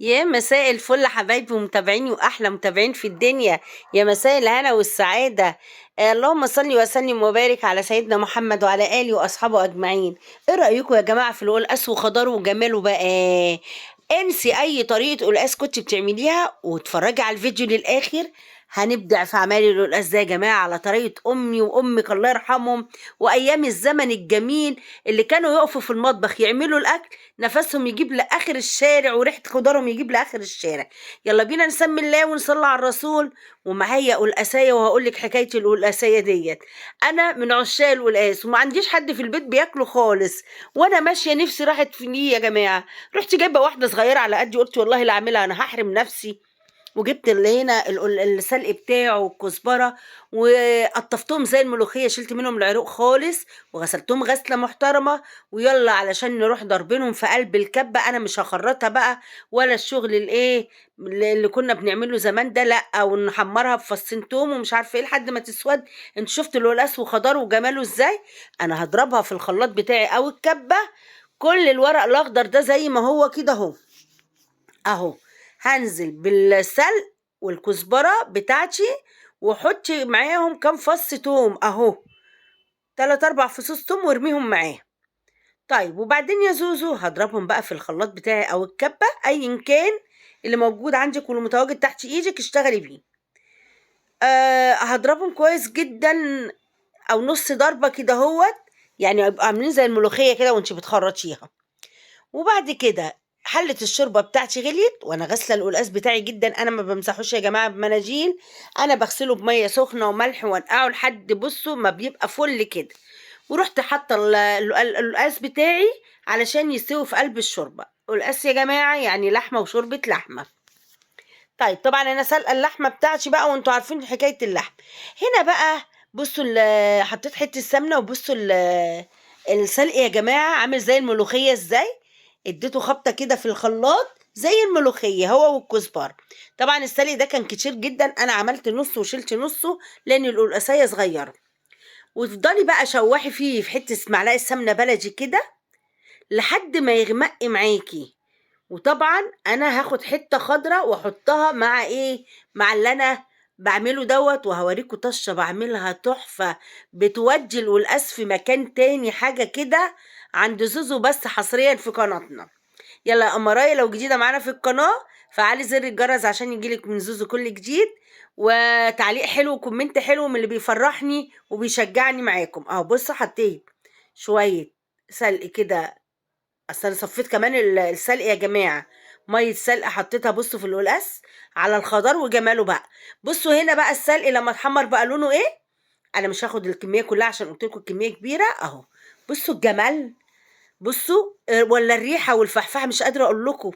يا مساء الفل حبايبي ومتابعيني واحلى متابعين في الدنيا. يا مساء الهنا والسعاده. اللهم صل وسلم وبارك على سيدنا محمد وعلى اله واصحابه اجمعين. ايه رايكم يا جماعه في القلقاس وخضاره وجماله بقى؟ انسي اي طريقه قلقاس كنت بتعمليها واتفرجي على الفيديو للاخر. هنبدع في اعمال القلقاس ده يا جماعه على طريقه امي وامك الله يرحمهم، وايام الزمن الجميل اللي كانوا يقفوا في المطبخ يعملوا الاكل، نفسهم يجيب لاخر الشارع وريحه خضارهم يجيب لاخر الشارع. يلا بينا نسمي الله ونصلي على الرسول. ومعايا قلقاسيه وهقول لك حكايه القلقاسيه ديت. انا من عشاق القلقاس وما عنديش حد في البيت بياكله خالص، وانا ماشيه نفسي راحت في ليه يا جماعه. رحت جايبه واحده صغيره على قدي، قلت والله لا اعملها انا هحرم نفسي. وجبت اللي هنا السلق بتاعه والكزبره، وقطفتهم زي الملوخيه، شلت منهم العروق خالص وغسلتهم غسله محترمه. ويلا علشان نروح ضربينهم في قلب الكبه. انا مش هخرطها بقى ولا الشغل الايه اللي كنا بنعمله زمان ده، لا، ونحمرها بفصين توم ومش عارفه ايه لحد ما تسود. انت شفت القلقاس وخضاره وجماله ازاي؟ انا هضربها في الخلاط بتاعي او الكبه. كل الورق الاخضر ده زي ما هو كده اهو اهو. هنزل بالسلق والكزبره بتاعتي، وحط معاهم كام فص توم اهو، 3 4 فصوص توم وارميهم معاه. طيب وبعدين يا زوزو هضربهم بقى في الخلاط بتاعي او الكبه ايا كان اللي موجود عندك واللي متواجد تحت ايدك اشتغلي بيه. هضربهم كويس جدا، او نص ضربه كده اهوت، يعني يبقوا عاملين زي الملوخيه كده وانت بتخرطيها. وبعد كده حلة الشوربة بتاعتي غليت، وانا غاسله القلقاس بتاعي جدا. انا ما بمسحوش يا جماعه بمناديل، انا بغسله بميه سخنه وملح وانقعه لحد بصوا ما بيبقى فل كده. ورحت حاطه القلقاس بتاعي علشان يستوي في قلب الشوربه. القلقاس يا جماعه يعني لحمه وشوربه لحمه. طيب طبعا انا سلقه اللحمه بتاعتي بقى، وانتوا عارفين حكايه اللحم. هنا بقى بصوا حطيت حته سمنه، وبصوا السلق يا جماعه عامل زي الملوخيه ازاي. اديته خبطه كده في الخلاط زي الملوخيه هو والكزبره. طبعا السلق ده كان كتير جدا، انا عملت نصه وشلت نصه لان القلقاسيه صغيره. وتفضلي بقى شوحي فيه في حته معلقه سمنه بلدي كده لحد ما يغمق معاكي. وطبعا انا هاخد حته خضراء واحطها مع ايه، مع اللي انا بعمله دوت. وهوريكم طشه بعملها تحفه، بتودي القلقاس في مكان تاني حاجه كده. عند زوزو بس حصريا في قناتنا. يلا يا قمرايه لو جديده معانا في القناه، فعلي زر الجرس عشان يجيلك من زوزو كل جديد. وتعليق حلو وكومنت حلو من اللي بيفرحني وبيشجعني معاكم. اهو بصوا حطيت شويه سلق كده. اصل انا صفيت كمان السلق يا جماعه، ميه سلق حطيتها بصوا في القلقاس على الخضار وجماله بقى. بصوا هنا بقى السلق لما اتحمر بقى لونه ايه. انا مش هاخد الكميه كلها عشان قلت لكم الكميه كبيره اهو. بصوا الجمال، بصوا ولا الريحه والفحفحه مش قادره اقول لكم.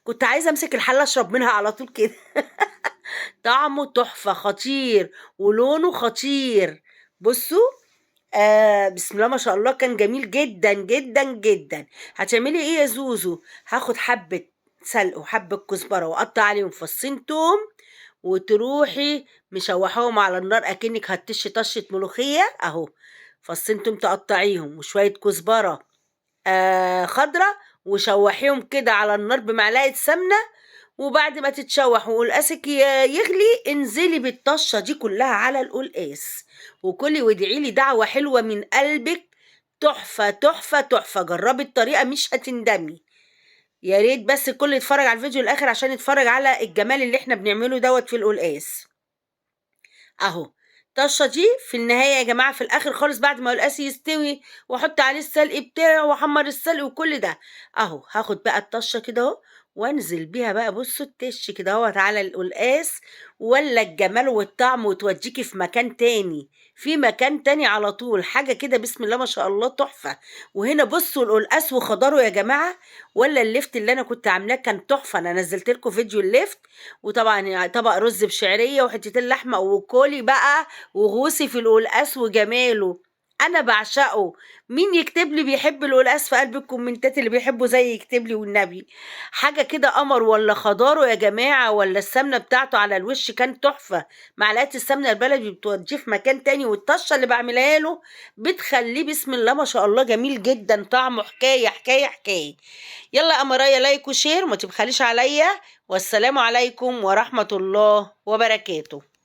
كنت عايزه امسك الحله اشرب منها على طول كده. طعمه تحفه خطير ولونه خطير. بصوا. بسم الله ما شاء الله كان جميل جدا جدا جدا. هتعملي ايه يا زوزو؟ هاخد حبة سلق وحبة كزبرة واقطع عليهم فصين توم، وتروحي مشوحاهم على النار اكنك هتطشي طشة ملوخية اهو. فصين توم تقطعيهم وشوية كزبرة خضرة، وشوحيهم كده على النار بمعلقة سمنة. وبعد ما تتشوح وقلقاسك يغلي انزلي بالطشة دي كلها على القلقاس، وكلي وادعي لي دعوة حلوة من قلبك. تحفة تحفة تحفة، جربي الطريقة مش هتندمي. يا ريت بس الكل يتفرج على الفيديو الاخر عشان يتفرج على الجمال اللي احنا بنعمله دوت في القلقاس اهو. الطشه دي في النهايه يا جماعه في الاخر خالص بعد ما القلقاس يستوي واحط عليه السلق بتاعه واحمر السلق وكل ده اهو. هاخد بقى الطشه كده اهو وانزل بيها بقى بصوا التش كده اهوت على القلقاس. ولا الجمال والطعم وتوديكي في مكان تاني، في مكان تاني على طول حاجه كده بسم الله ما شاء الله تحفه. وهنا بصوا القلقاس وخضاره يا جماعه. ولا اللفت اللي انا كنت عاملاه كان تحفه، انا نزلت لكم فيديو اللفت. وطبعا طبق رز بشعريه وحتتين لحمه وكولي بقى وغوصي في القلقاس وجماله. انا بعشقه. مين يكتب لي بيحب القلقاس في قلب الكومنتات، اللي بيحبه زي يكتب لي والنبي. حاجه كده قمر، ولا خضاره يا جماعه، ولا السمنه بتاعته على الوش كان تحفه. معلقه السمنه البلدي بتوديه في مكان تاني، والطشه اللي بعملها له بتخليه بسم الله ما شاء الله جميل جدا، طعمه حكايه حكايه حكايه. يلا يا قمرايه، لايك وشير، ما تبخليش عليا. والسلام عليكم ورحمه الله وبركاته.